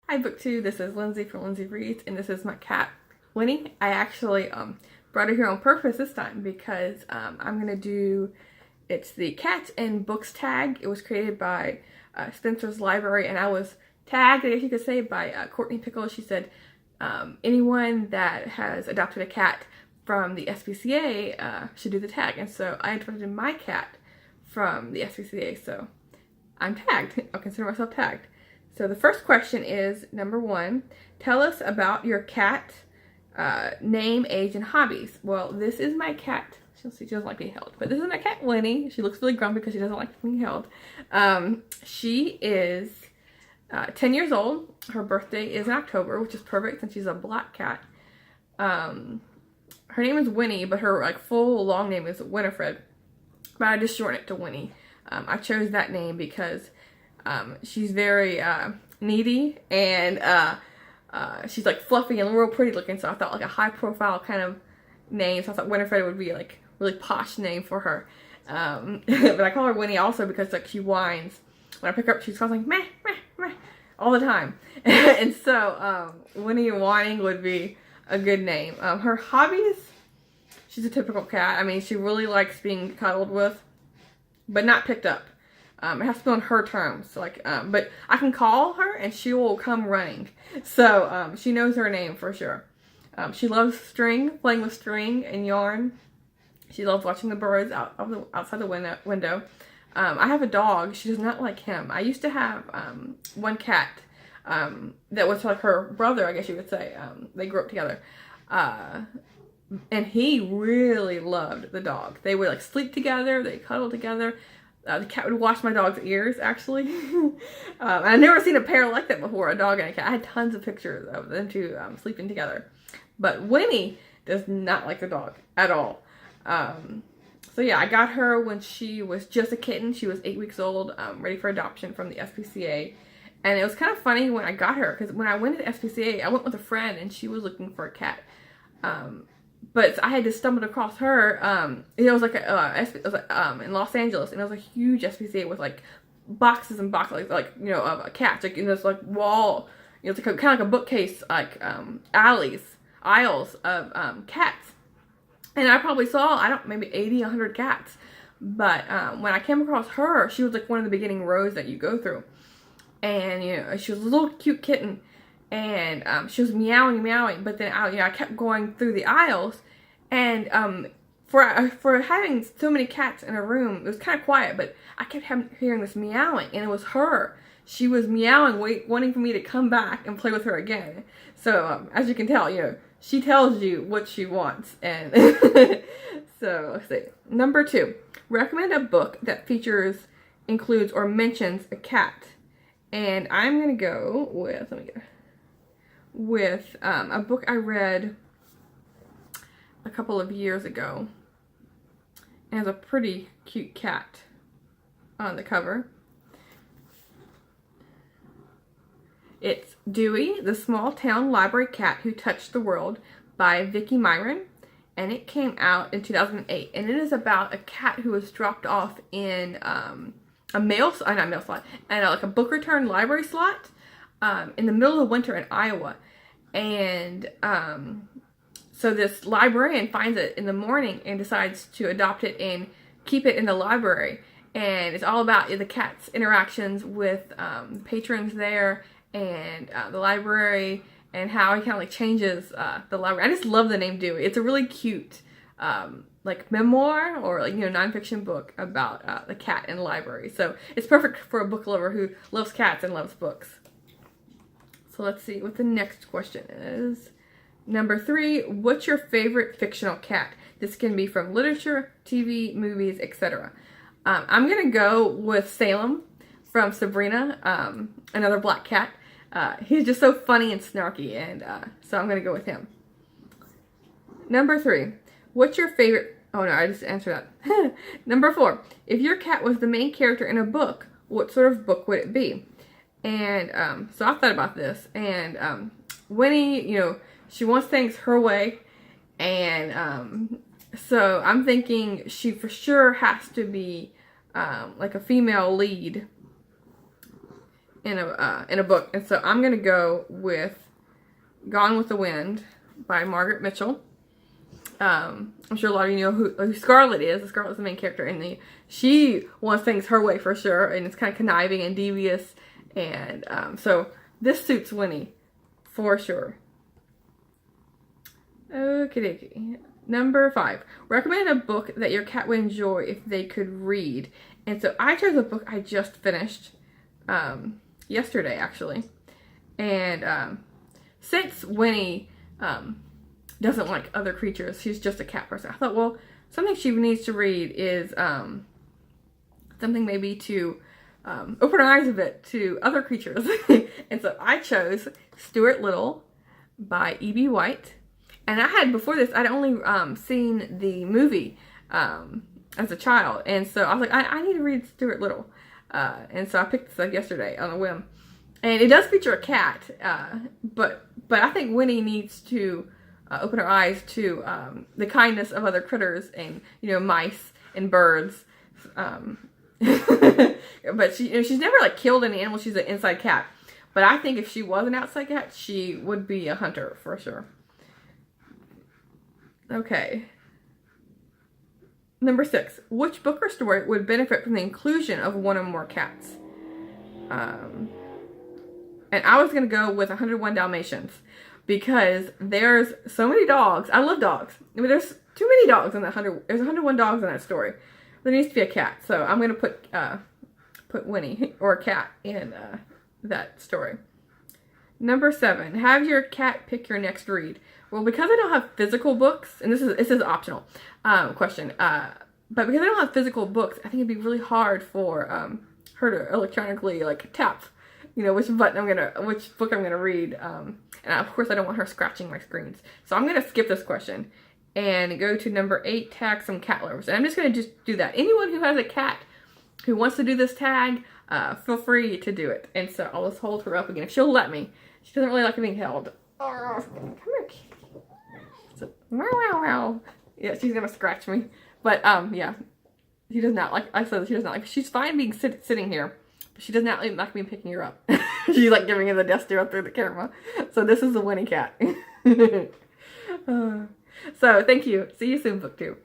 Hi Book 2, this is Lindsay from Lindsay Reads, and this is my cat, Winnie. I actually brought her here on purpose this time because I'm going to do, it's the Cats and Books tag. It was created by Spinsters Library, and I was tagged, I guess you could say, by Courtney Pickles. She said anyone that has adopted a cat from the SPCA should do the tag, and so I adopted my cat from the SPCA, so I'm tagged. I'll consider myself tagged. So the first question is, number 1, tell us about your cat, name, age, and hobbies. Well, this is my cat. She doesn't like being held, but this is my cat, Winnie. She looks really grumpy because she doesn't like being held. She is 10 years old. Her birthday is in October, which is perfect since she's a black cat. Her name is Winnie, but her full long name is Winifred, but I just shortened it to Winnie. I chose that name because she's very needy, and she's fluffy and real pretty looking, so I thought a high profile kind of name, so I thought Winifred would be really posh name for her. But I call her Winnie also because she whines. When I pick her up, she's constantly meh, meh, meh, all the time. And so Winnie whining would be a good name. Her hobbies, she's a typical cat. I mean, she really likes being cuddled with, but not picked up. It has to be on her terms. But I can call her and she will come running. So she knows her name for sure. She loves playing with string and yarn. She loves watching the birds outside the window. I have a dog. She does not like him. I used to have one cat that was like her brother, I guess you would say. They grew up together. And he really loved the dog. They would sleep together. They cuddle together. The cat would wash my dog's ears, actually. I've never seen a pair like that before, a dog and a cat. I had tons of pictures of them two sleeping together. But Winnie does not like the dog at all. So yeah, I got her when she was just a kitten. She was 8 weeks old, ready for adoption from the SPCA. And it was kind of funny when I got her, because when I went to the SPCA, I went with a friend and she was looking for a cat. But I had just stumbled across her. It was in Los Angeles, and it was a huge SPCA with boxes and boxes, of cats, this wall, it's kind of like a bookcase, aisles of cats. And I probably saw, maybe 80, 100 cats. But when I came across her, she was one of the beginning rows that you go through. And she was a little cute kitten. And she was meowing, but then I kept going through the aisles, and for having so many cats in a room, it was kind of quiet, but I kept hearing this meowing, and it was her. She was meowing, wanting for me to come back and play with her again. So as you can tell, she tells you what she wants, and so let's see. Number 2, recommend a book that includes, or mentions a cat, and I'm gonna go with a book I read a couple of years ago. It has a pretty cute cat on the cover. It's Dewey, the Small Town Library Cat Who Touched the World by Vicki Myron, and it came out in 2008, and it is about a cat who was dropped off in a book return library slot in the middle of winter in Iowa. And so this librarian finds it in the morning and decides to adopt it and keep it in the library. And it's all about the cat's interactions with patrons there and the library, and how he kind of changes the library. I just love the name Dewey. It's a really cute memoir or nonfiction book about the cat in the library. So it's perfect for a book lover who loves cats and loves books. So let's see what the next question is. Number 3, what's your favorite fictional cat? This can be from literature, TV, movies, etc. I'm going to go with Salem from Sabrina, another black cat. He's just so funny and snarky, and so I'm going to go with him. Number 3, what's your favorite... Oh no, I just answered that. Number 4, if your cat was the main character in a book, what sort of book would it be? And so I thought about this, and Winnie, she wants things her way, and so I'm thinking she for sure has to be a female lead, in a book. And so I'm gonna go with Gone with the Wind by Margaret Mitchell. I'm sure a lot of you know who Scarlett is. Scarlett's the main character, and she wants things her way for sure, and it's kind of conniving and devious, and so this suits Winnie for sure. Okay. Number 5. Recommend a book that your cat would enjoy if they could read. And so I chose a book I just finished yesterday, actually. And since Winnie doesn't like other creatures, she's just a cat person, I thought, well, something she needs to read is something maybe to open her eyes a bit to other creatures. And so I chose Stuart Little by E.B. White. And I had, before this, I'd only seen the movie as a child. And so I was like, I need to read Stuart Little. And so I picked this up yesterday on a whim. And it does feature a cat, but I think Winnie needs to open her eyes to the kindness of other critters and, you know, mice and birds. But she's never like killed any animal. She's an inside cat. But I think if she was an outside cat, she would be a hunter for sure. Okay. Number 6. Which book or story would benefit from the inclusion of one or more cats? And I was going to go with 101 Dalmatians because there's so many dogs. I love dogs. I mean, there's too many dogs in that there's 101 dogs in that story. There needs to be a cat. So I'm going to put Winnie or a cat in that story. Number 7. Have your cat pick your next read. Well, because I don't have physical books, and this is optional question, but because I don't have physical books, I think it'd be really hard for her to electronically like tap, you know, which book I'm gonna read, and of course I don't want her scratching my screens. So I'm gonna skip this question and go to number 8. Tag some cat lovers, and I'm just gonna do that. Anyone who has a cat who wants to do this tag, feel free to do it. And so I'll just hold her up again if she'll let me. She doesn't really like being held. Oh, come here. So, wow, wow, wow. Yeah, she's gonna scratch me. But yeah, she does not like. I said she does not like. She's fine being sitting here, but she does not like me picking her up. She's like giving her the death stare through the camera. So this is the Winnie cat. So thank you. See you soon, book 2.